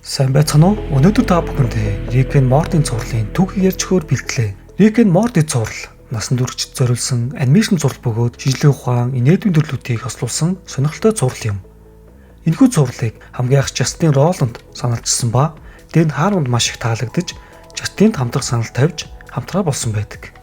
Сайн байцгаана уу? Өнөөдөр та бүхэндээ Rick and Morty зурлалын түүхийг ярьж өгөхөөр бэлтлээ. Rick and Morty зурлал насан туршид зориулсан анимашн зурлал бөгөөд шижлэх ухаан, инээдүйн төрлүүдийг хослуулсан сонирхолтой зурлал юм. Энэхүү зурлалыг хамгийн анх Justin Roiland саналчилсан ба Dan Harmon маш их таалагдж, Justin-д хамтрах санал тавьж хамтраа болсон байдаг.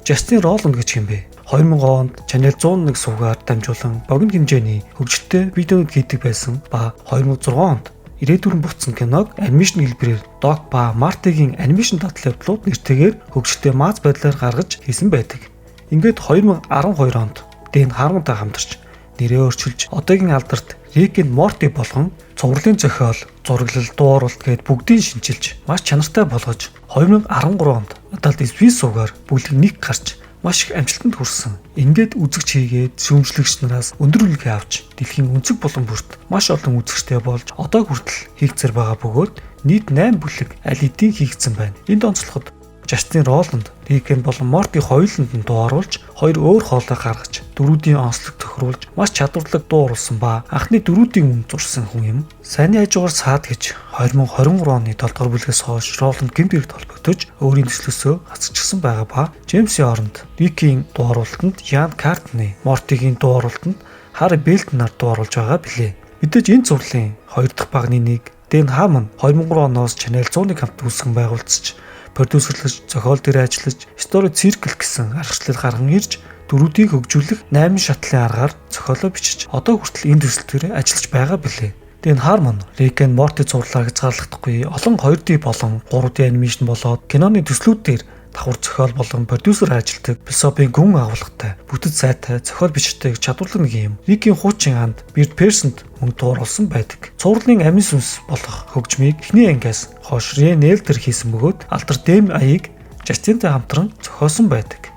Justin Roiland гэж юм бэ? 2000 онд Channel 101 сувгаар дамжуулан богино хэмжээний хөгжөлтэй видеонууд хийдэг байсан ба 2006 онд ирээдүйн буцсан киног анимашн хэлбэрээр Doc ба Marty-гийн анимашн татал явдлууд нэртэйгээр хөгжөлтэй мааз байдлаар гаргаж хийсэн байдаг. Ингээд 2012 онд Dan Harmon-тай хамтарч нэрээ өөрчилж одоогийн алдарт Rick and Morty болгон цувралын зохиол, зураглал, дуу оруулалт гээд бүгдийг шинжилж маш чанартай болгож 2013 онд Adult Swim сувгаар бүлэг 1 гарч маш их амжилтанд хүрсэн. Ингээд үзэгч хийгээд шүүмжлэгч нараас өндөр үнэлгээ авч дэлхийн өнцөг булан бүрт маш олон үзэгчтэй болж одоо хүртэл хийгцэр байгаа бөгөөд нийт 8 бүлэг аль хэдийн хийгдсэн байна. Энд онцлоход Justin Roiland, Rick болон Morty хоёуланд нь дуу оруулж, хоёр өөр хоолой гаргаж, дөрүүдийн онцлог тохируулж, маш чадварлаг дуу оруулсан ба анхны дөрүүдийн үн зурсан хүн юм. Сайнны хажуугаар саад гэж 2023 оны 7 дугаар бүлгээс хойш Roiland гэмтэрэгт холбогдож, өөрийн төслөөсөө гацчихсан байгаа ба James-ийн оронд Rick-ийн дуу оруулалтанд Ian Cartney, Morty-гийн дуу оруулалтанд Harry Belton нар дуу оруулж байгаа билээ. Мэдээж энэ зурлалын хоёр дахь багны нэг Dan Harmon 2003 оноос Channel 101 хамт үүсгэн байгуулцж продюсерлж, зохиол дээр ажиллаж, Story Circle гэсэн аргачлал гарган ирж, дөрүүдийг хөгжүүлэх 8 шатлын аргаар зохиолоо бичиж, одоо хүртэл энэ төсөл дээр ажиллаж байгаа билээ. Dan Harmon, Rick and Morty зурлалаа хязгаарлахдаггүй олон 2D болон 3D анимашн болоод киноны төслүүд дээр давхар зохиол болон продюсер ажилладаг философийн гүн агуулгатай, бүтэц сайтай, зохиол бичдэг чадварлаг нэг юм. Rick-ийн хуучин ханд Bird Person-д мөнгө дууруулсан байдаг. Цувралын амин сүнс болох хөгжмийг эхний ангиас хойш Renelder хийсэн бөгөөд алдар Дэм аяыг Justin-тэй хамтран зохиосон байдаг.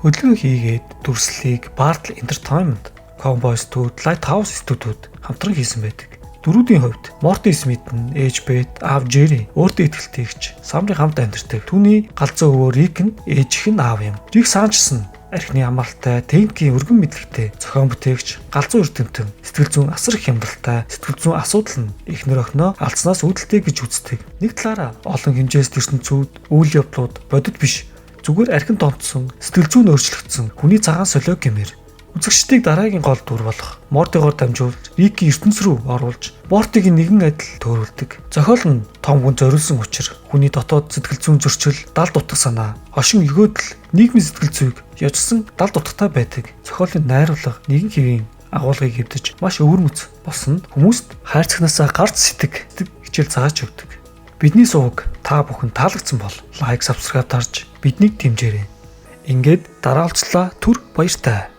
Хөдөлгөөн хийгээд дүрслэлийг Bartle Entertainment, Cowboys Studio, Lighthouse студиуд хамтран хийсэн байдаг. Дөрүүдийн хувьд Morty Smith нь ээж-бэт, аав Jerry, өөртөө итгэлтэйгч, самрын хамт амьдардаг. Түүний галзуу өвөө Rick нь ээжийнх нь аав юм. Rick Sanchez нь архины амралтай, техникийн өргөн мэдлэгтэй, зохион бүтээгч, галзуу эрдэмтэн, сэтгэл зүйн асар их хямралтай, сэтгэл зүйн асуудал нь эхнэр охиноо алдснаас үүдэлтэй гэж үздэг. Нэг талаараа олон хэмжээс ертөнцүүд, үйл явдлууд бодит биш, зүгээр архин донтсон, сэтгэл зүйн өөрчлөгдсөн, хүний цагаан солио гэмээр үзэгчдийг дараагийн гол дүр болох Morty-гоор дамжуулж Rick-ийн ертөнц рүү оруулж Morty-гийн нэгэн адил төөрүүлдэг. Зохиол нь том хүн зориулсан учраас хүний дотоод сэтгэл зүйн зөрчил, далд утга санаа, хошин өгөөдөл, нийгмийн сэтгэл зүйг яжсан далд утгатай байдаг. Зохиолын найруулга нэгэн хэвийн агуулгыг хэвдэж маш өвөрмөц болсон хүмүүст хайрцагнаасаа гарц сэтг хичээл зааж өгдөг. Бидний сувг та бүхэн таалагдсан бол лайк, subscribe дарж биднийг дэмжээрэй. Ингээд дараа уулзлаа. Түр баяртай.